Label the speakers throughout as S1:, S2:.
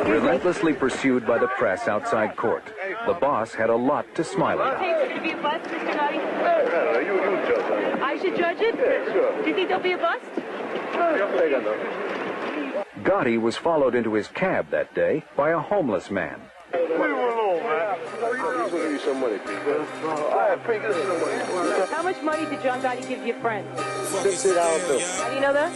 S1: Relentlessly pursued by the press outside court, the boss had a lot to smile about.
S2: Hey, is it going to be a bust, Mr. Gotti?
S3: You judge it.
S2: I should judge it?
S3: Yeah, sure.
S2: Do you think there'll be a bust?
S1: Gotti was followed into his cab that day by a homeless man.
S3: Leave him alone, man. He's going to give you some money, people.
S2: How much money did John Gotti give your friend?
S3: $50 bill.
S2: How do you know that?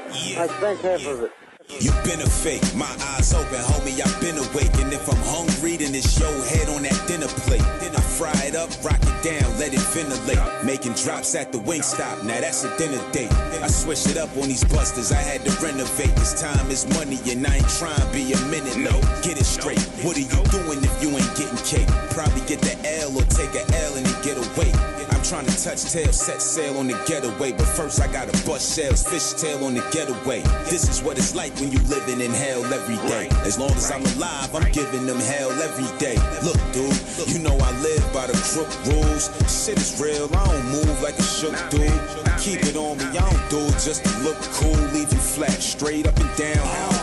S3: I spent half of it.
S4: You been a fake, my eyes open, homie, I've been awake. And if I'm hungry, then it's your head on that dinner plate. Then I fry it up, rock it down, let it ventilate. Making drops at the Wingstop, now that's a dinner date. I switch it up on these busters, I had to renovate. This time is money and I ain't trying to be a minute late. Get it straight, what are you doing if you ain't getting cake? Probably get the L or take a L and then get away. I'm trying to touch tail, set sail on the getaway. But first I gotta bust shells, fishtail on the getaway. This is what it's like when you living in hell every day. As long as I'm alive, I'm giving them hell every day. Look, dude, you know I live by the crook rules. Shit is real, I don't move like a shook dude. I keep it on me, I don't do it just to look cool. Leave you flat, straight up and down. I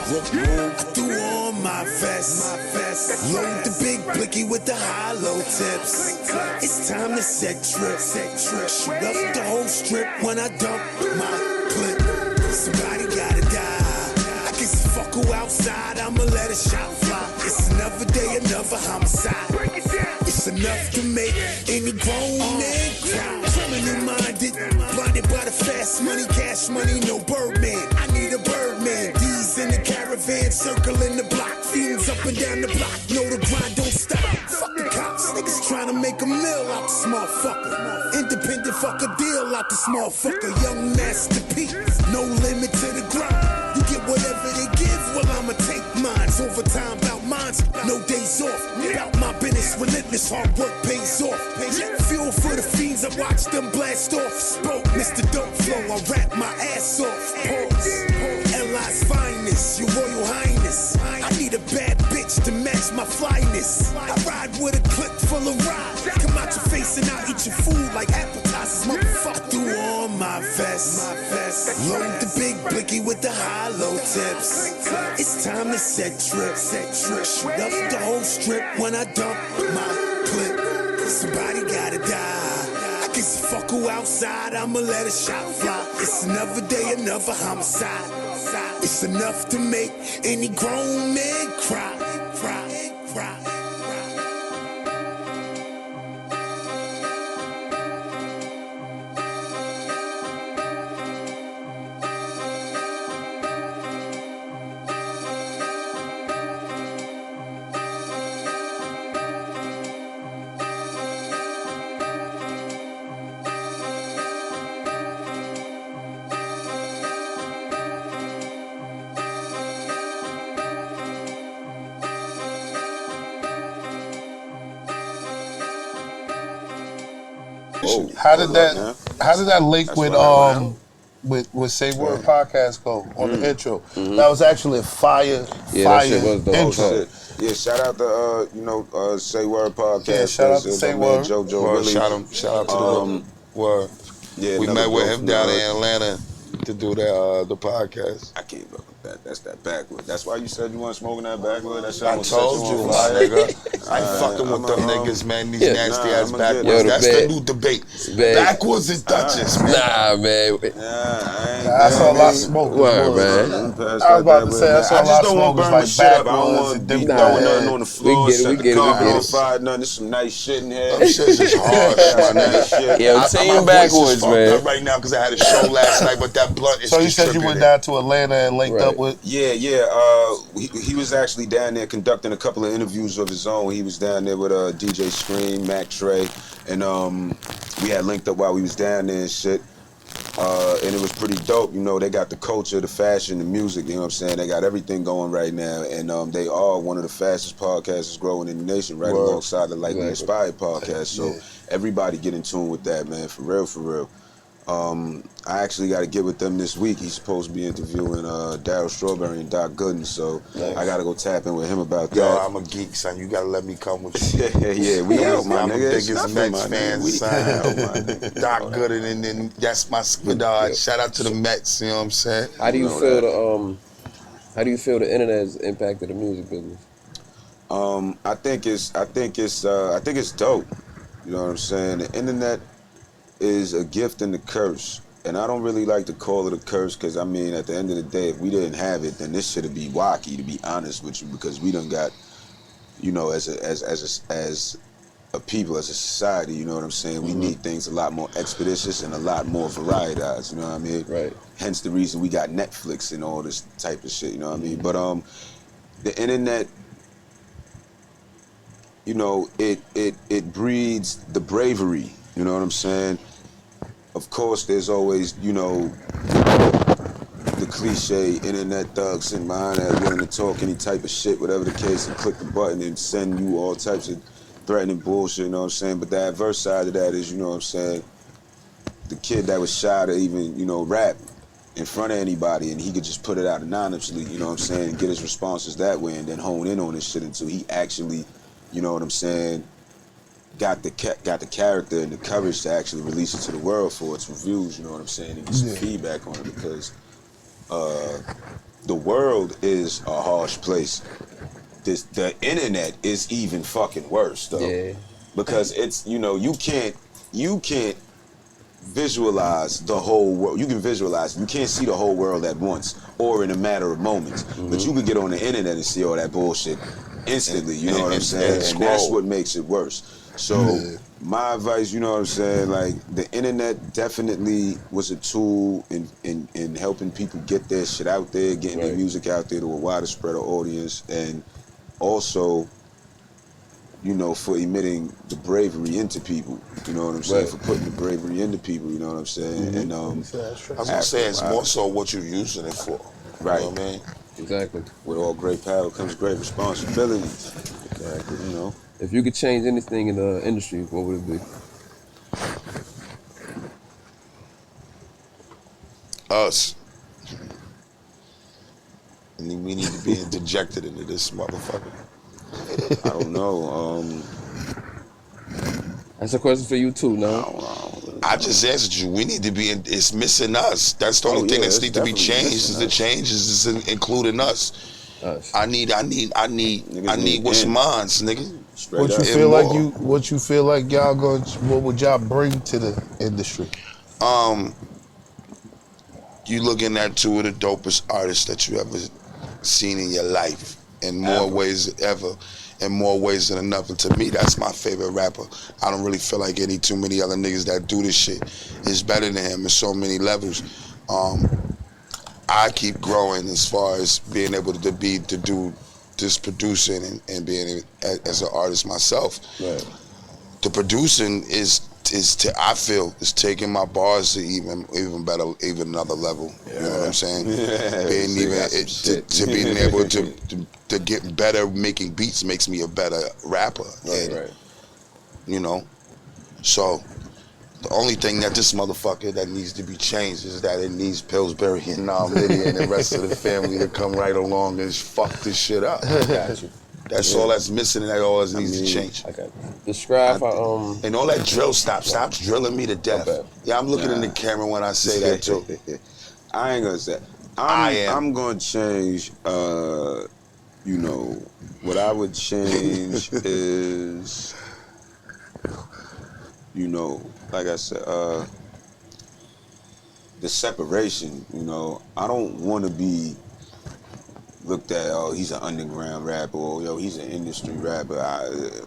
S4: threw on my vest. Load the big blicky with the hollow tips. It's time to set trip. Shoot up the whole strip when I dump my clip. Somebody gotta die. I guess fuck who outside, I'ma let a shot fly. It's another day, another homicide. It's enough to make any grown man cry. Criminal minded, blinded by the fast money, cash money, no Birdman. I need a Birdman. D's in the caravan, circling the block. Fiends up and down the block, know the grind don't stop. Fuck the cops, niggas trying to make a meal out the small fucker. Independent fuck a deal out the small fucker. Young Master P, no limit to the grind. You get whatever they give, well I'ma take mines. Overtime about mines, no days off. About my business, relentless hard work pays off. Fuel for the fiends, I watch them blast off. Spoke, Mr. Dope Flow, I rap my ass off. Pause. L.I.'s finest, your royal highness. I need a bad bitch to match my flyness. I ride with a clip full of rides. Come out your face and I'll eat your food like appetizers, motherfucker. I threw on my vest. Load the big blicky with the hollow tips. It's time to set trip. Shoot up the whole strip when I dump my clip. Somebody gotta die. I guess fuck who outside, I'ma let a shot fly. It's another day, another homicide. It's enough to make any grown man cry.
S5: How did that link with Say Word podcast go on the intro? That was actually a fire intro.
S6: Yeah, shout out to Say Word podcast.
S5: Yeah, shout out to Say Word.
S6: Really.
S5: Shout out to the Word.
S6: Yeah,
S5: we met with him down in Atlanta to do the podcast.
S6: I can't fuck with that. That's that backwood. That's why you said you weren't smoking that backwood. That shit
S5: I told you, my nigga. I ain't fucking with them niggas, man. These nasty ass backwoods. That's the new debate. Backwoods and Dutchess, man.
S7: Nah, man.
S5: That's all I smoke.
S7: Word, man.
S5: I was about to say that's all I smoke is like backwoods and
S6: deep
S5: deep
S6: throwing nothing on the floor.
S7: We get it.
S6: Fire, nothing. There's some nice shit in here.
S5: Them shit's just hard, my nigga.
S7: Yeah, I'm saying backwoods, man.
S5: Right now because I had a show last night, but that blunt is. So you said you went down to Atlanta and linked up with?
S6: Yeah. He was actually down there conducting a couple of interviews of his own. He was down there with DJ Scream, Mac Trey, and we had linked up while we was down there and shit. And it was pretty dope. You know, they got the culture, the fashion, the music, you know what I'm saying? They got everything going right now. And they are one of the fastest podcasts growing in the nation, right alongside the Lightly Inspired podcast. So everybody get in tune with that, man, for real. I actually got to get with them this week. He's supposed to be interviewing Daryl Strawberry and Doc Gooden, so I got to go tap in with him about that.
S5: Yo, I'm a geek, son. You got to let me come with you.
S6: Yeah, we out, my
S5: I'm
S6: nigga.
S5: the biggest Mets fan, son. Doc Gooden, and then that's my squad. Shout out to the Mets, you know what I'm saying?
S7: How do you feel How do you feel the internet has impacted the music business?
S6: I think it's dope. You know what I'm saying? The internet is a gift and a curse. And I don't really like to call it a curse because, I mean, at the end of the day, if we didn't have it, then this should be wacky, to be honest with you, because we done got, you know, as a people, as a society, you know what I'm saying, we need things a lot more expeditious and a lot more varietized, you know what I mean?
S7: Right.
S6: Hence the reason we got Netflix and all this type of shit, you know what I mean? But the internet, you know, it breeds the bravery, you know what I'm saying? Of course, there's always, you know, the cliche internet thug sitting behind that willing to talk any type of shit, whatever the case, and click the button and send you all types of threatening bullshit, you know what I'm saying? But the adverse side of that is, you know what I'm saying, the kid that was shy to even, you know, rap in front of anybody, and he could just put it out anonymously, you know what I'm saying, and get his responses that way, and then hone in on this shit until he actually, you know what I'm saying, got the character and the courage to actually release it to the world for its reviews, you know what I'm saying, and get some feedback on it, because the world is a harsh place. The internet is even fucking worse, though.
S7: Yeah.
S6: Because it's, you know, you can't visualize the whole world. You can visualize, you can't see the whole world at once or in a matter of moments. But you could get on the internet and see all that bullshit instantly, you know what I'm saying? And that's what makes it worse. So my advice, you know what I'm saying, like, the internet definitely was a tool in helping people get their shit out there, getting their music out there to a wider spread of audience, and also, you know, for emitting the bravery into people, you know what I'm saying, for putting the bravery into people, you know what I'm saying, and
S5: I was
S3: gonna say it's more so what you're using it for,
S6: right?
S3: You know what I mean?
S7: Exactly.
S6: With all great power comes great responsibility. Exactly. You know.
S7: If you could change anything in the industry, what would it be?
S3: Us. And then we need to be interjected into this motherfucker.
S6: I don't know.
S7: That's a question for you too, no?
S3: I just answered you. We need to be. It's missing us. That's the only thing that needs to be changed. Is the change is including us. I need what's mine, nigga.
S5: What you feel like what you feel like y'all going? What would y'all bring to the industry?
S3: You looking at two of the dopest artists that you ever seen in your life, in more ways than ever, in more ways than enough. And to me, that's my favorite rapper. I don't really feel like any too many other niggas that do this shit is better than him in so many levels. I keep growing as far as being able to do this producing and being as an artist myself. Right. The producing I feel is taking my bars to even better, even another level. Yeah. You know what I'm saying?
S6: Yeah,
S3: being to being able to get better making beats makes me a better rapper. Right. You know, so the only thing that this motherfucker that needs to be changed is that it needs PillzBrim and Lydia and the rest of the family to come right along and fuck this shit up. Got you. That's all that's missing, and that all that needs to change.
S7: I got you. Describe
S3: and all that drill stop drilling me to death. Yeah, I'm looking in the camera when I say that too.
S6: I ain't gonna say. I'm gonna change. You know, what I would change is, you know, like I said, the separation. You know, I don't want to be looked at, oh, he's an underground rapper, or yo, he's an industry rapper.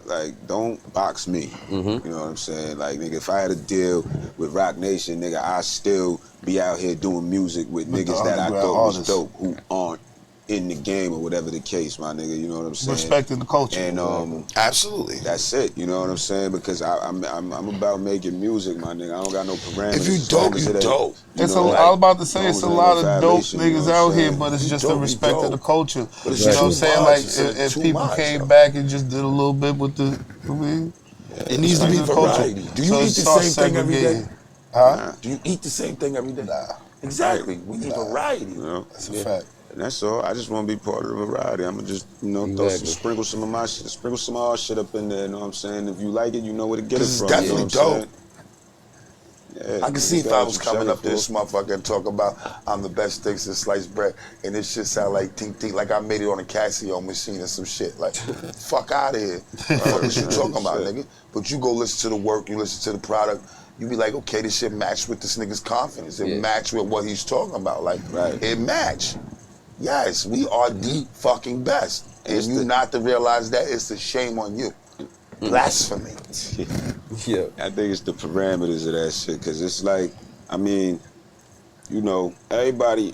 S6: Like, don't box me. You know what I'm saying? Like, nigga, if I had a deal with Rock Nation, nigga, I still be out here doing music with niggas that I thought was dope who aren't in the game or whatever the case, my nigga. You know what I'm saying?
S5: Respecting the culture.
S6: And
S3: absolutely,
S6: that's it. You know what I'm saying? Because I'm about making music, my nigga. I don't got no parameters.
S3: If you dope, you dope.
S5: I was about to say it's a lot of dope niggas out here, but it's just the respect of the culture. You know what I'm saying? Like if people came back and just did a little bit with the, I mean,
S3: it needs to be variety. Do you eat the same thing every day?
S5: Huh?
S3: Do you eat the same thing every day? Nah. Exactly. We need variety. You know?
S5: That's a fact.
S6: And that's all. I just want to be part of the variety. I'm gonna just, you know, sprinkle some of my shit, sprinkle some of our shit up in there. You know what I'm saying? If you like it, you know where to get it from.
S3: It's definitely dope. I can see if I was coming up to this motherfucker and talk about I'm the best thing since sliced bread, and this shit sound like tink, like I made it on a Casio machine or some shit. Like, fuck out of here. What is you talking about, nigga? But you go listen to the work, you listen to the product, you be like, okay, this shit matched with this nigga's confidence. It matched with what he's talking about. Like, it matched. Yes, we are the fucking best. And you not to realize that, it's a shame on you. Blasphemy.
S6: Yeah, I think it's the parameters of that shit, because it's like, I mean, you know, everybody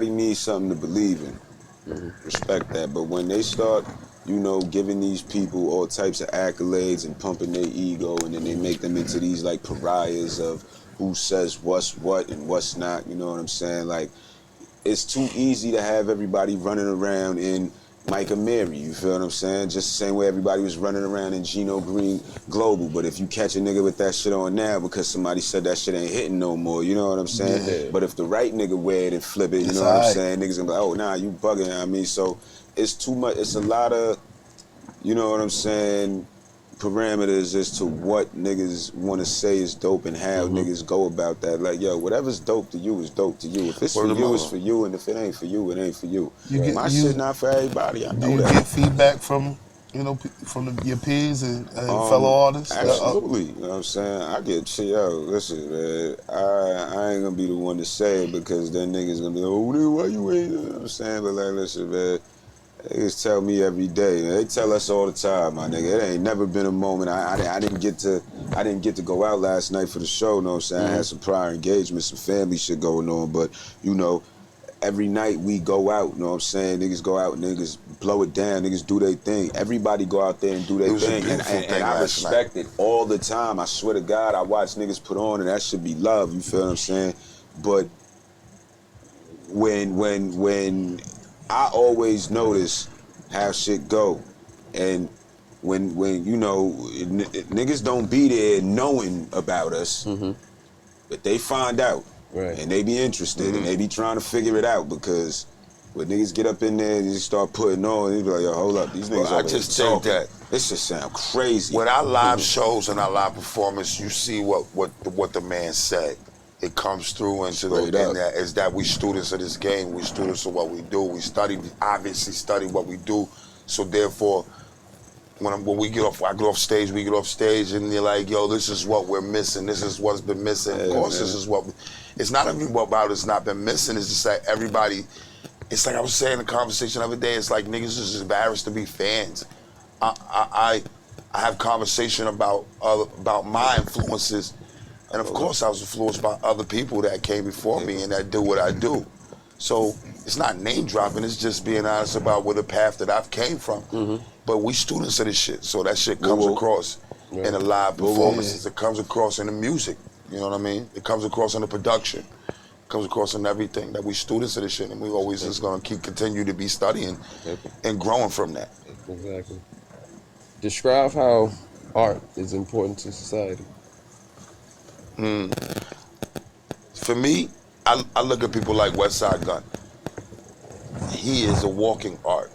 S6: needs something to believe in. Respect that. But when they start, you know, giving these people all types of accolades and pumping their ego, and then they make them into these like pariahs of who says what's what and what's not, you know what I'm saying? Like, it's too easy to have everybody running around in Mike and Mary, you feel what I'm saying? Just the same way everybody was running around in Gino Green Global. But if you catch a nigga with that shit on now because somebody said that shit ain't hitting no more, you know what I'm saying? Yeah. But if the right nigga wear it and flip it, you know what I'm saying? Niggas gonna be like, oh, nah, you bugging, I mean? So it's too much, it's a lot of, you know what I'm saying, parameters as to what niggas want to say is dope and how niggas go about that. Like, yo, whatever's dope to you is dope to you. If it's for you, it's for you, and if it ain't for you, it ain't for you. My shit not for everybody. I know that.
S5: Do you get feedback from, you know, from your peers and fellow artists?
S6: Absolutely. You know what I'm saying? I get shit, yo, listen, man, I ain't gonna be the one to say it, because then niggas gonna be like, oh, why you ain't, you know what I'm saying? But like, listen, man, they just tell me every day. They tell us all the time, my nigga. It ain't never been a moment. I didn't get to go out last night for the show, you know what I'm saying? I had some prior engagements, some family shit going on, but, you know, every night we go out, you know what I'm saying? Niggas go out, niggas blow it down, niggas do their thing. Everybody go out there and do their thing. And I respect it all the time. I swear to God, I watch niggas put on, and that should be love, you feel what I'm saying? But when I always notice how shit go, and when you know, niggas don't be there knowing about us, but they find out, and they be interested, and they be trying to figure it out, because when niggas get up in there and just start putting on, they be like, yo, hold up, these niggas
S3: I just think that
S6: this just sound crazy.
S3: With our live shows and our live performance, you see what the man said. It comes through into that is that we students of this game. We students of what we do. We obviously study what we do. So therefore, when we get off, I get off stage, we get off stage, and they're like, yo, this is what we're missing. This is what's been missing. Of course, this is what, it's not even about it's not been missing. It's just that everybody, it's like I was saying in the conversation the other day, it's like niggas is just embarrassed to be fans. I have conversation about my influences. And of course, I was influenced by other people that came before me and that do what I do. So it's not name dropping, it's just being honest about where the path that I've came from. But we students of this shit, so that shit comes across in the live performances. It comes across in the music, you know what I mean? It comes across in the production. It comes across in everything, that we students of this shit, and we always just gonna continue to be studying and growing from that.
S7: Exactly. Describe how art is important to society.
S3: For me, I look at people like Westside Gunn. He is a walking art.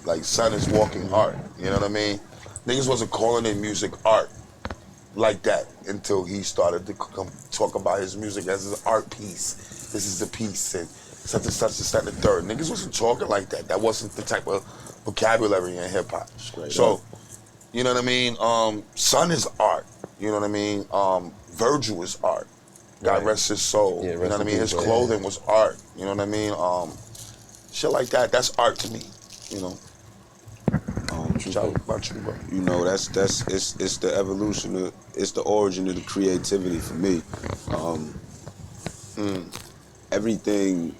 S3: Like Son is walking art, you know what I mean? Niggas wasn't calling their music art like that until he started to talk about his music as an art piece. This is a piece, and such and such and such and the third. Niggas wasn't talking like that. That wasn't the type of vocabulary in hip hop. So, you know what I mean? Son is art, you know what I mean? Virgil is art. God rest his soul. You know what I mean? His clothing was art. You know what I mean? Shit like that. That's art to me. You know.
S6: You know, it's the evolution it's the origin of the creativity for me. Everything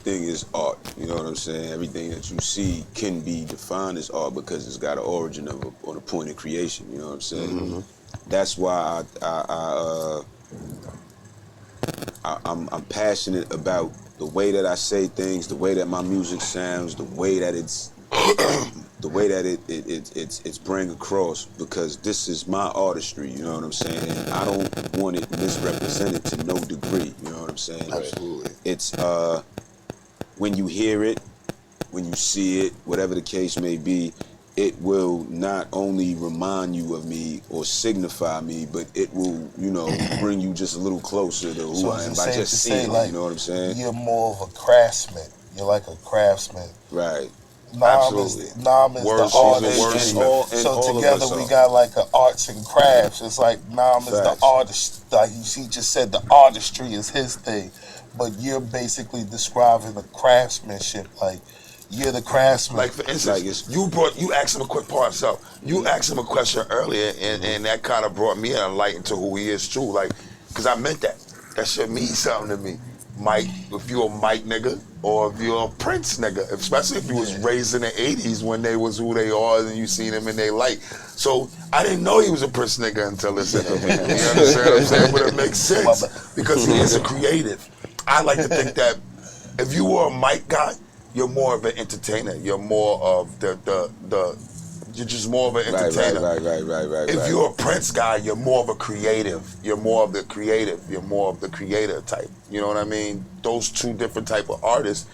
S6: is art. You know what I'm saying? Everything that you see can be defined as art because it's got an origin or a point of creation. You know what I'm saying? That's why I'm passionate about the way that I say things, the way that my music sounds, the way that it's bring across, because this is my artistry, you know what I'm saying? And I don't want it misrepresented to no degree, you know what I'm saying?
S3: Absolutely.
S6: It's when you hear it, when you see it, whatever the case may be, it will not only remind you of me or signify me, but it will, you know, bring you just a little closer to who I am by just seeing it. You know what I'm saying?
S5: You're more of a craftsman. You're like a craftsman.
S6: Right.
S5: Nam is the artist. So together we got like an arts and crafts. It's like Nam is the artist. Like he just said, the artistry is his thing, but you're basically describing the craftsmanship. Like you're the craftsman.
S3: Like for instance, you asked him a quick part. So you asked him a question earlier, and that kind of brought me a light into who he is too. Like, cause I meant that. That should mean something to me. Mike, if you're a Mike nigga, or if you're a Prince nigga, especially if you was raised in the 80s when they was who they are and you seen them in their light. So I didn't know he was a Prince nigga until this interview. You understand what I'm saying? But it makes sense because he is a creative. I like to think that if you were a Mike guy, you're more of an entertainer. You're more of you're just more of an entertainer.
S6: Right.
S3: If you're a Prince guy, you're more of a creative. You're more of the creative. You're more of the creator type. You know what I mean? Those two different type of artists,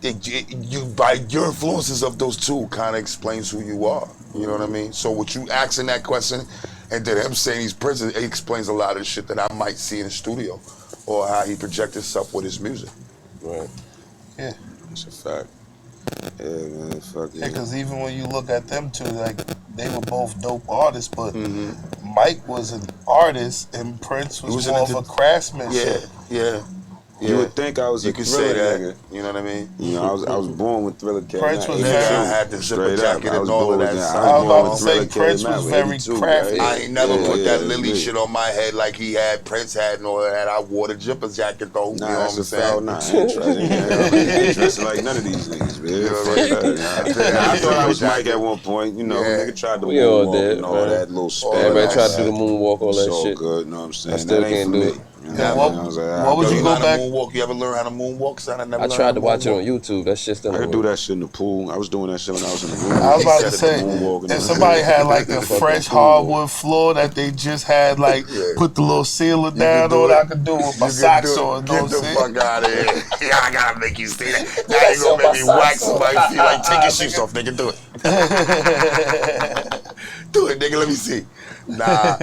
S3: you by your influences of those two kind of explains who you are. You know what I mean? So with you asking that question and then him saying he's Prince, it explains a lot of the shit that I might see in the studio or how he projects himself with his music.
S7: Right.
S5: Yeah.
S6: That's a fact. Yeah, man, fuck yeah.
S5: Because even when you look at them two, like they were both dope artists, but Mike was an artist and Prince was more of a craftsmanship.
S3: Yeah.
S6: You would think I was a Thriller nigga.
S3: You know what I mean?
S6: You know, I was born with Thriller K.
S5: Prince was
S3: I had the zipper jacket and all of that.
S5: I was about to say Prince was very crafty.
S3: I ain't never put that Lily shit on my head like he had, Prince had and all of that. I wore the zipper jacket though.
S6: Nah,
S3: you know what I'm saying?
S6: Nah, I ain't dressing like none of these niggas, man. I thought I was Mike at one point. You know, nigga tried to moonwalk and all that little spell.
S7: Everybody tried to do the moonwalk, all that shit.
S6: So good, you know what I'm saying?
S7: I still can't do it.
S5: What would you go back?
S3: Moonwalk? You ever learn how to moonwalk?
S7: I tried to watch it on YouTube. That shit still.
S6: I could do that shit in the pool. I was doing that shit when I was in the room.
S5: I was about to say, if somebody had like a fresh hardwood floor that they just had like put the little sealer down on, I could do it with my socks on.
S3: Get the fuck out of here! Yeah, I gotta make you see that. Now you gonna make me wax somebody's feet. Like, take your shoes off, nigga. Do it. Do it, nigga. Let me see. Nah.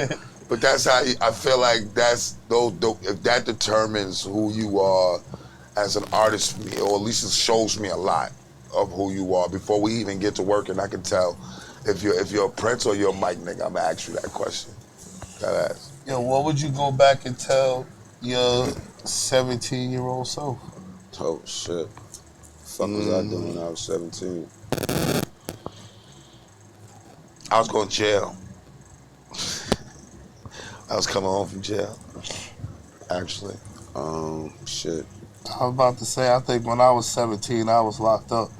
S3: But that's how I feel like that's if that determines who you are as an artist for me, or at least it shows me a lot of who you are before we even get to work, and I can tell if you're a Prince or you're a Mike nigga. I'm gonna ask you that question. That ass.
S5: Yo, what would you go back and tell your 17-year-old self?
S6: Oh shit. Fuck was I doing when I was 17?
S3: I was going to jail. I was coming home from jail, actually.
S6: Shit.
S5: I was about to say, I think when I was 17, I was locked up.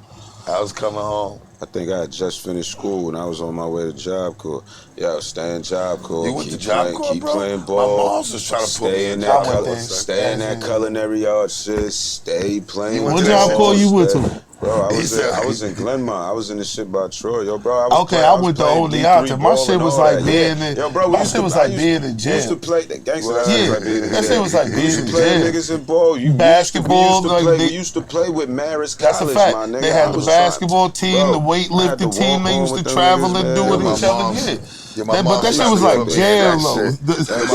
S3: I was coming home.
S6: I think I had just finished school and I was on my way to Job Corps. Yo, stay in Job Corps.
S3: You went to Job Corps,
S6: keep
S3: bro?
S6: playing ball.
S3: My mom's just trying to put me in
S6: that
S3: that
S6: Stay in that culinary art shit. Stay playing.
S5: What Job Corps you went to?
S6: Bro, I was in Glenmont. I was in the shit by Troy. Yo, bro,
S5: I went to Oneonta. My shit was like being in.
S6: Yo, bro,
S5: my shit was like being in jail.
S6: We used to play that gangster.
S5: That shit was like being in jail.
S6: We used to play niggas in ball.
S5: Basketball.
S6: We used to play with Marist College.
S5: That's a fact.
S6: My nigga.
S5: They had the basketball team, the weightlifting team. They used to travel and do with each other.
S3: Yeah,
S5: but that shit was like jail, though.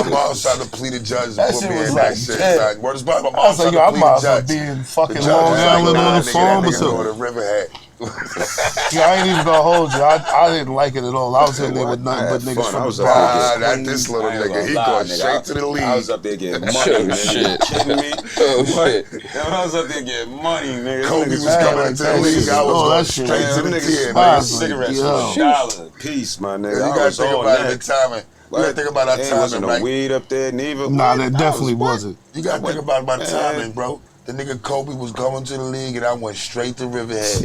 S3: My mom was trying to plead a judge and put me in that shit.
S5: I was like, yo, I might as well be in fucking Long Island on the phone or something. Yeah, I ain't even gonna hold you. I didn't like it at all. I was in there with nothing but niggas from the
S3: bar. Not this little nigga. He going straight to the league.
S6: I was up there getting money, nigga. You kidding me?
S7: Oh shit!
S6: I was up there getting money, nigga.
S3: Kobe was coming into the league. I was going straight to the nigga.
S6: Cigarettes for $1 a piece, my nigga.
S3: You gotta think about the timing. You gotta think about our timing,
S6: wasn't no weed up there, neither.
S5: Nah, there definitely wasn't.
S3: You gotta think about my timing, bro. The nigga Kobe was going to the league, and I went straight to Riverhead.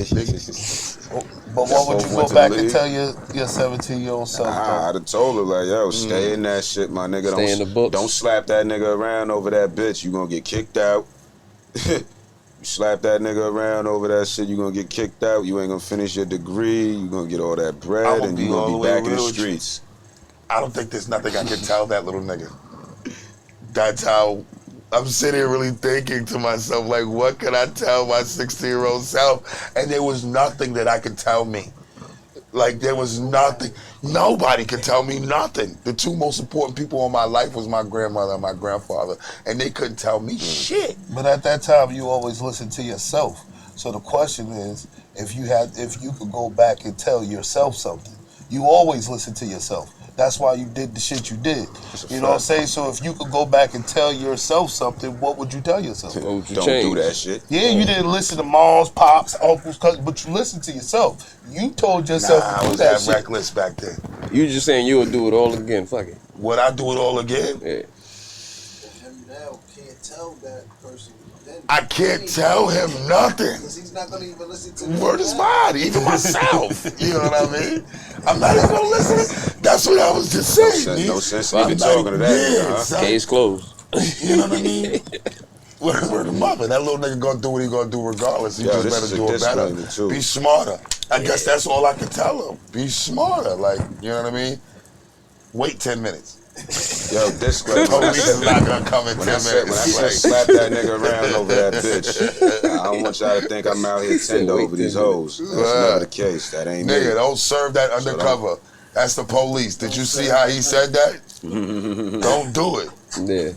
S5: But what would you go back and tell your 17-year-old self?
S6: I'd have told her, like, yo, stay in that shit, my nigga.
S7: Stay in the books.
S6: Don't slap that nigga around over that bitch. You gonna get kicked out. You slap that nigga around over that shit, you gonna get kicked out. You ain't gonna finish your degree. You gonna get all that bread, and you gonna be back in the streets.
S3: I don't think there's nothing I can tell that little nigga. That's how I'm sitting here really thinking to myself, like, what could I tell my 16-year-old self? And there was nothing that I could tell me. Like, there was nothing. Nobody could tell me nothing. The two most important people in my life was my grandmother and my grandfather, and they couldn't tell me shit.
S5: But at that time, you always listened to yourself. So the question is, if you could go back and tell yourself something, you always listen to yourself. That's why you did the shit you did. You know what I'm saying? So if you could go back and tell yourself something, what would you tell yourself?
S6: Don't do that shit.
S5: Yeah, you didn't listen to moms, pops, uncles, cousins, but you listened to yourself. You told yourself to do
S3: I was
S5: that
S3: that
S5: shit.
S3: reckless back then.
S7: You just saying you would do it all again. Fuck it.
S3: Would I do it all again?
S7: Yeah.
S8: Him now can't tell that person.
S3: I can't tell him nothing.
S8: Because he's not going to even listen to
S3: Word is mine, even myself. You know what I mean? I'm not even gonna listen. That's what I was just saying.
S6: No sense in even talking to that.
S3: Yeah,
S7: Case closed.
S3: You know what I mean? Word of mother. That little nigga gonna do what he gonna do regardless. He just better do it better.
S6: Too.
S3: Be smarter. I guess that's all I can tell him. Be smarter. Like, you know what I mean? Wait 10 minutes.
S6: Yo, disclaimer.
S3: Police is not gonna come in 10 minutes.
S6: When I said slap that nigga around over that bitch, I don't want y'all to think I'm out here tender over these hoes. That's never the case. That ain't
S3: nigga,
S6: me.
S3: don't serve that undercover. That's the police. Did you see how he said that? Don't do it.
S7: Yeah.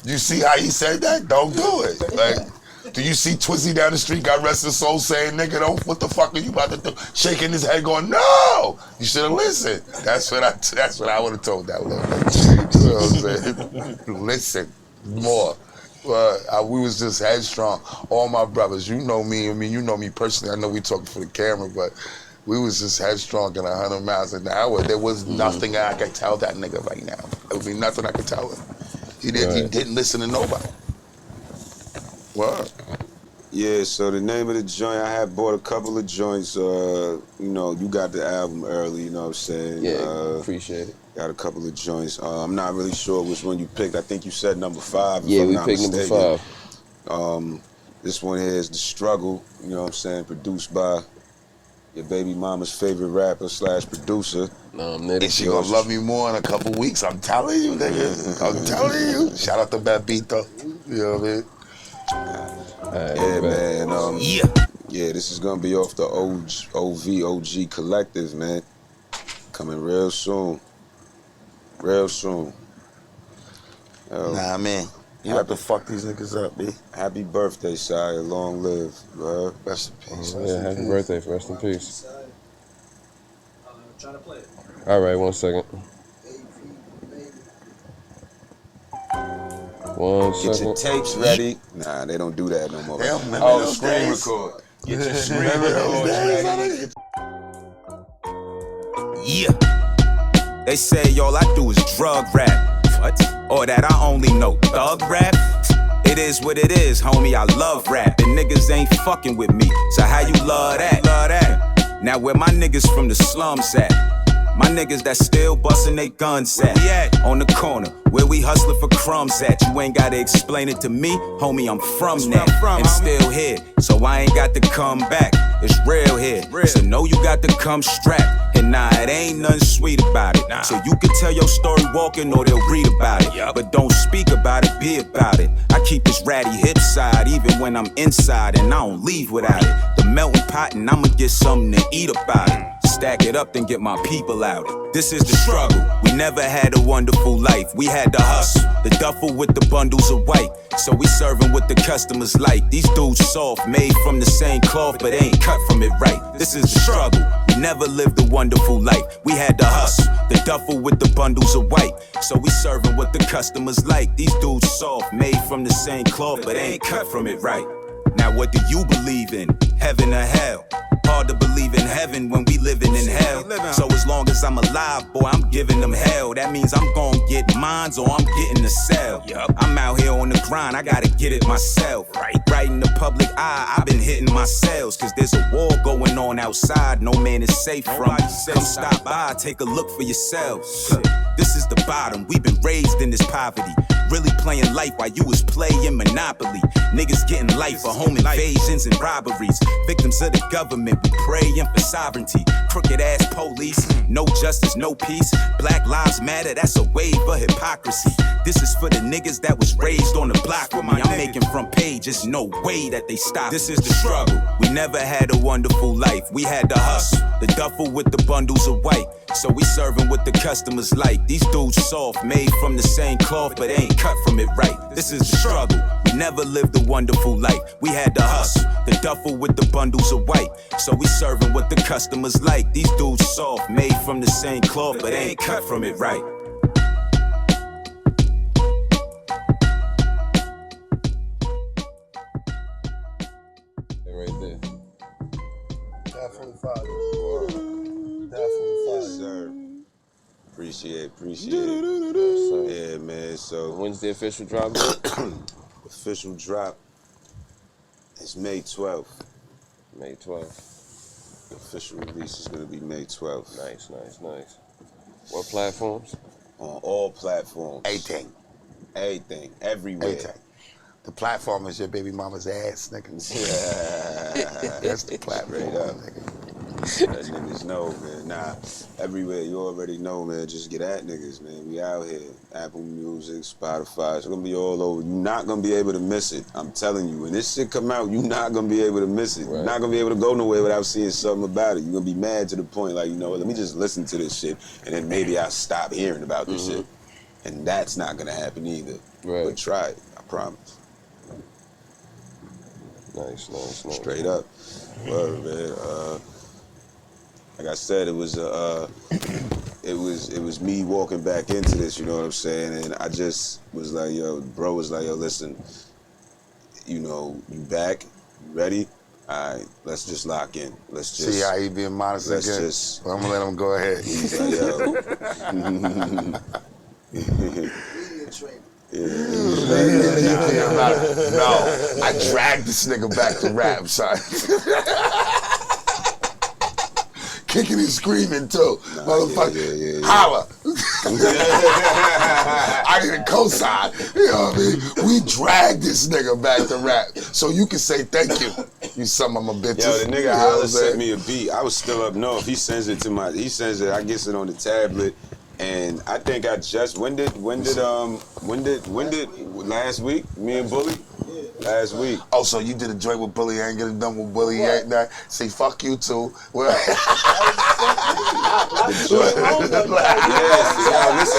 S3: You see how he said that? Don't do it. Like, do you see Twizzy down the street, God rest his soul, saying, nigga, don't, what the fuck are you about to do? Shaking his head going, no! You should have listened. That's what I would have told that little nigga. You know what I'm saying? Listen more. We was just headstrong. All my brothers, you know me. I mean, you know me personally. I know we talking for the camera, but we was just headstrong at 100 miles an hour. There was nothing I could tell that nigga right now. There would be nothing I could tell him. He didn't listen to nobody. What?
S6: Yeah, so the name of the joint, I had bought a couple of joints. You know, you got the album early, you know what I'm saying?
S7: Yeah, appreciate it.
S6: Got a couple of joints. I'm not really sure which one you picked. I think you said number 5.
S7: Yeah, we picked number
S6: 5. This one here is The Struggle, you know what I'm saying? Produced by your baby mama's favorite rapper / producer.
S3: And she gonna love me more in a couple weeks. I'm telling you, nigga. I'm telling you. Shout out to Babito. You know what I mean?
S6: Man. Yeah, this is gonna be off the OV-O.G collective, man. Coming real soon. Real soon.
S3: Nah, man. You have to fuck these niggas up, B.
S6: Happy birthday, Sire. Long live, bro.
S3: Rest in peace.
S7: Yeah, happy birthday. Rest in peace.
S8: Trying to play it.
S7: All right, 1 second. 1 second.
S6: Get your tapes ready. Nah, they don't do that no more.
S3: They don't remember
S6: Oh,
S3: those
S6: screen
S3: days.
S6: record. Get your screen
S3: Remember those days,
S6: record.
S4: Yeah. They say all I do is drug rap. What? Or that I only know thug rap. It is what it is, homie. I love rap. And niggas ain't fucking with me. So how you love that? Love that. Now where my niggas from the slums at? My niggas that still bustin' they guns at. Where we at? On the corner, where we hustlin' for crumbs at. You ain't gotta explain it to me, homie, I'm from that. And still here, so I ain't got to come back. It's real here, so know you got to come strapped. And nah, it ain't nothing sweet about it. So you can tell your story walking or they'll read about it. But don't speak about it, be about it. I keep this ratty hip side even when I'm inside, and I don't leave without it. The melting pot and I'ma get something to eat about it. Stack it up, then get my people out. This is the struggle. We never had a wonderful life. We had to hustle. The duffel with the bundles of white. So we serving what the customers like. These dudes soft, made from the same cloth, but ain't cut from it right. This is the struggle. We never lived a wonderful life. We had to hustle. The duffel with the bundles of white. So we serving what the customers like. These dudes soft, made from the same cloth, but ain't cut from it right. Now what do you believe in? Heaven or hell? Hard to believe in heaven when we living in hell. So as long as I'm alive, boy, I'm giving them hell. That means I'm gon' get mines or I'm getting the cell. I'm out here on the grind, I gotta get it myself. Right in the public eye, I've been hitting my cells. Cause there's a war going on outside, no man is safe from. Come stop by, take a look for yourselves. This is the bottom, we've been raised in this poverty. Really playing life while you was playing Monopoly. Niggas getting life for home invasions and robberies. Victims of the government, we pray praying for sovereignty. Crooked ass police, no justice, no peace. Black lives matter, that's a wave of hypocrisy. This is for the niggas that was raised on the block with me. I'm making front pages, no way that they stop. This is the struggle. We never had a wonderful life. We had to hustle. The duffel with the bundles of white. So we serving what the customers like. These dudes soft, made from the same cloth, but ain't cut from it right. This is the struggle. We never lived a wonderful life. We had to hustle. The duffel with the bundles of white. So we serving what the customers like. These dudes soft, made from the same cloth, but ain't cut from it right.
S7: Right there.
S5: Definitely fire. Definitely fire.
S6: Yes, sir. Appreciate it. Yeah, man. So
S7: When's the official drop?
S6: official drop is May 12th.
S7: May 12th.
S6: The official release is gonna be May 12th.
S7: Nice. What platforms?
S6: On all platforms.
S3: Everything.
S6: Everywhere.
S3: Everything. The platform is your baby mama's ass, nigga.
S6: Yeah.
S3: That's the platform,
S6: Straight up.
S3: nigga.
S6: Let niggas know, man. Nah, everywhere you already know, man. Just get at niggas, man. We out here. Apple Music, Spotify. It's gonna be all over. You're not gonna be able to miss it. I'm telling you. When this shit come out, you're not gonna be able to miss it.
S7: Right.
S6: You're not gonna be able to go nowhere without seeing something about it. You're gonna be mad to the point, like, you know what, let me just listen to this shit, and then maybe I'll stop hearing about this shit. And that's not gonna happen either.
S7: Right.
S6: But try it. I promise.
S7: Nice.
S6: Straight up. Word, man. Like I said, it was it was me walking back into this, you know what I'm saying? And I just was like, bro was like, listen, you know, you back, you ready? All right, let's just lock in. Let's just
S3: See how he being modest
S6: let's
S3: again?
S6: just
S3: I'm gonna let him go ahead.
S6: he's like, yo.
S3: No, I dragged this nigga back to rap, son. Kicking and screaming too. Motherfucker,
S6: yeah.
S3: holla. I didn't co-sign. You know what I mean? We dragged this nigga back to rap. So you can say thank you, you some of my bitches.
S6: Yo, the nigga
S3: You know
S6: Holla
S3: what I'm
S6: sent
S3: saying?
S6: me a beat. I was still up north. He sends it, I gets it on the tablet. And I think I just, when did last week, me and Bully? Last week.
S3: Oh, so you did a joint with Bully, ain't get it done with Bully yet? Nah. See, fuck you too. Well,
S6: listen,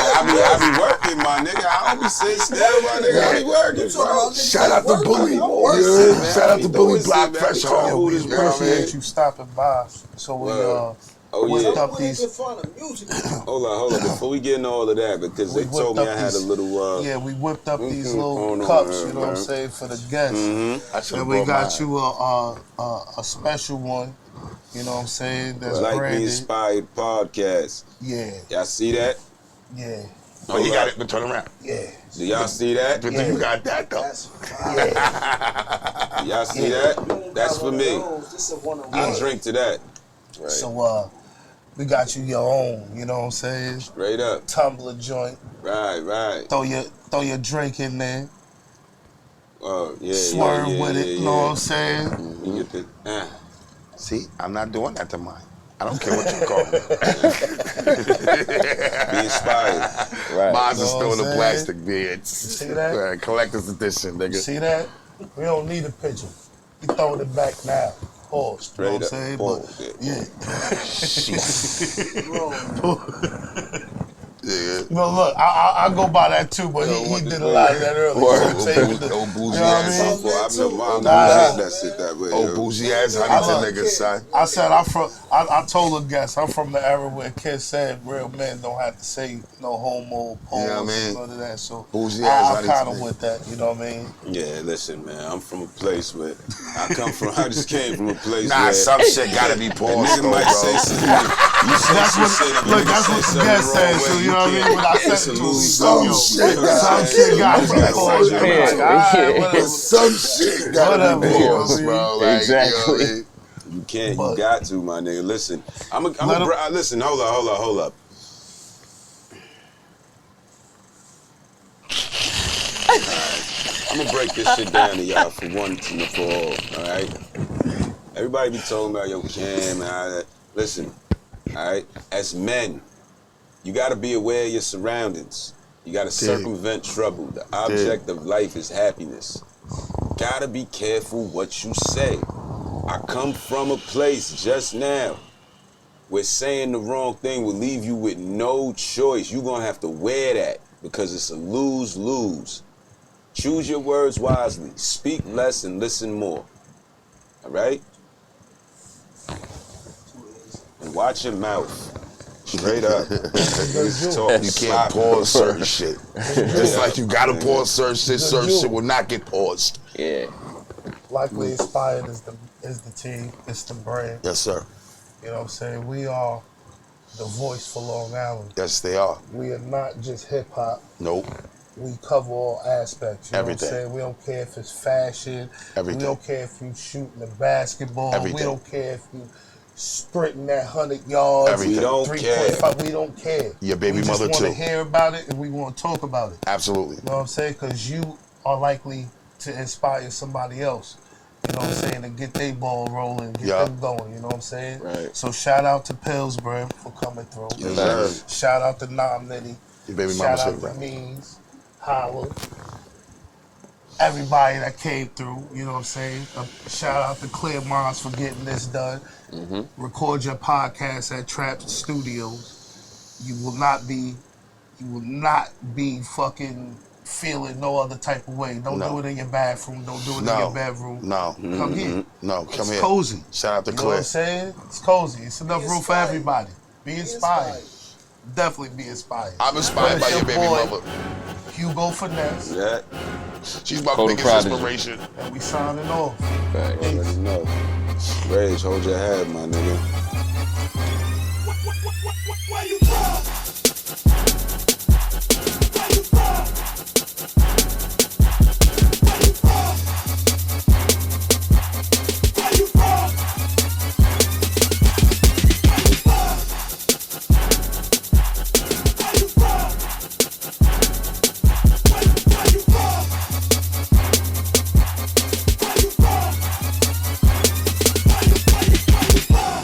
S6: I be working, my nigga. I don't be sitting still, my nigga. I be working, bro.
S3: Shout out to Bully.
S6: Yeah,
S3: shout out to Bully Block
S6: man.
S3: Fresh
S6: We call
S3: Home.
S6: who this
S3: You know what I mean?
S5: Appreciate you stopping by. So we whipped up these.
S6: Hold on. Before we get into all of that, because they told me I had a little.
S5: Yeah, we whipped up these little
S6: Hold on,
S5: cups.
S6: man,
S5: You know what I'm saying, for the guests. And we
S3: brought
S5: got
S3: mine.
S5: you a special one. You know what I'm saying? That's
S6: Like Me
S5: branded.
S6: Inspired Podcast.
S5: Yeah,
S6: Y'all see that?
S5: yeah,
S3: Oh, you got it, but turn around.
S5: yeah.
S6: Do y'all see that?
S3: But you got that though.
S6: Do y'all see that? That's for me. I drink to that.
S7: Right.
S5: So we got you your own. You know what I'm saying?
S6: Straight up.
S5: Tumbler joint.
S6: Right.
S5: Throw your drink in there.
S6: Yeah.
S5: Swerve
S6: yeah,
S5: with it.
S6: yeah,
S5: You know what I'm saying?
S6: You get the.
S3: See, I'm not doing that to mine. I don't care what you call me.
S6: Be inspired.
S7: Right.
S3: Mine's is
S5: Know
S3: still
S5: what
S3: in the
S5: I'm
S3: plastic, bitch.
S5: See that?
S3: Right, collector's edition, nigga.
S5: See that? We don't need a picture. We throwing it back now. Pause. You know what I'm saying?
S6: Pause,
S3: Yeah.
S5: No, look, I go by that too, but he did a lot of that earlier. You know what I'm saying? With the-
S3: Old bougie
S5: you know what I
S3: ass.
S5: mean?
S6: I'm
S5: Nah.
S6: that's it that way.
S3: Old bougie ass Huntington nigga, son.
S5: I said I told the guests I'm from the era where kids said real men don't have to say no homo, pause,
S3: You know what I mean?
S5: none of that. So
S3: Bougie ass
S5: I'm kind of
S3: Huntington.
S5: with that. You know what I mean?
S6: Yeah, listen, man. I'm from a place where I just came from a place
S3: Nah,
S6: where
S3: some shit gotta be
S6: a
S3: paused,
S6: nigga
S3: though,
S6: might say
S3: bro.
S6: something. You say
S5: That's
S6: some
S5: what
S6: shit. If a
S5: look.
S6: nigga
S5: That's
S6: say
S5: what the
S6: something
S5: guest
S6: wrong
S5: said.
S6: way,
S5: So you know what I mean? When I said
S6: It's a
S5: it to
S6: movie.
S3: Some
S5: yo,
S3: shit
S5: some shit got to be
S6: gotta
S5: paused.
S6: say
S5: Yeah,
S6: something.
S5: whatever.
S3: Some shit gotta be
S5: Whatever,
S3: paused,
S5: you know
S3: bro.
S5: what I mean?
S3: Like,
S7: Exactly.
S3: You know what I mean?
S6: You can't.
S5: But-
S6: You got to, my nigga. Listen, listen. Hold up. Alright. I'm gonna break this shit down to y'all for once and for all right? Everybody be talking about, yo, Cam, and all that. Listen, all right? As men, you got to be aware of your surroundings. You got to circumvent trouble. The object of life is happiness. Got to be careful what you say. I come from a place just now where saying the wrong thing will leave you with no choice. You're going to have to wear that because it's a lose-lose. Choose your words wisely. Speak less and listen more. All right? And watch your mouth. Straight up.
S3: You can't pause certain shit. Just like you gotta pause certain shit will not get paused.
S7: Yeah.
S5: Likely Inspired is the team, it's the brand.
S3: Yes, sir.
S5: You know what I'm saying? We are the voice for Long Island.
S3: Yes, they are.
S5: We are not just hip hop.
S3: Nope.
S5: We cover all aspects. You
S3: Everything.
S5: know what I'm saying? We don't care if it's fashion.
S3: Everything.
S5: We don't care if you shooting the basketball.
S3: Everything.
S5: We don't care if you sprinting that 100 yards.
S3: Everything.
S6: We don't care.
S5: 3.5. We don't care.
S3: Your baby
S5: we
S3: mother
S5: just
S3: too.
S5: want to hear about it and we want to talk about it.
S3: Absolutely.
S5: You know what I'm saying? Because you are likely to inspire somebody else. You know what I'm saying? To get their ball rolling, get them going. You know what I'm saying?
S6: Right.
S5: So shout out to PillzBrim for coming through.
S3: Yes, sir.
S5: Shout out to Nam Nitty.
S3: Your baby
S5: Shout
S3: mama
S5: out
S3: too,
S5: to Means, Holla. Everybody that came through, you know what I'm saying? Shout out to Clear Minds for getting this done. Record your podcast at Trap Studios. You will not be fucking feeling no other type of way. Don't do it in your bathroom. Don't do it in your bedroom.
S3: No.
S5: Come here.
S3: No, come here.
S5: It's cozy.
S3: Shout out to
S5: You know
S3: Clear.
S5: what I'm saying? It's cozy. It's enough room for everybody. Be inspired. Definitely be inspired.
S3: I'm inspired by your baby mother.
S5: Hugo Finesse.
S6: Yeah.
S3: She's my
S7: Cody
S3: biggest
S7: Prodigy.
S3: inspiration.
S5: And we signing off.
S7: Facts.
S6: Already know. Rage, hold your head, my nigga.
S4: Where you from?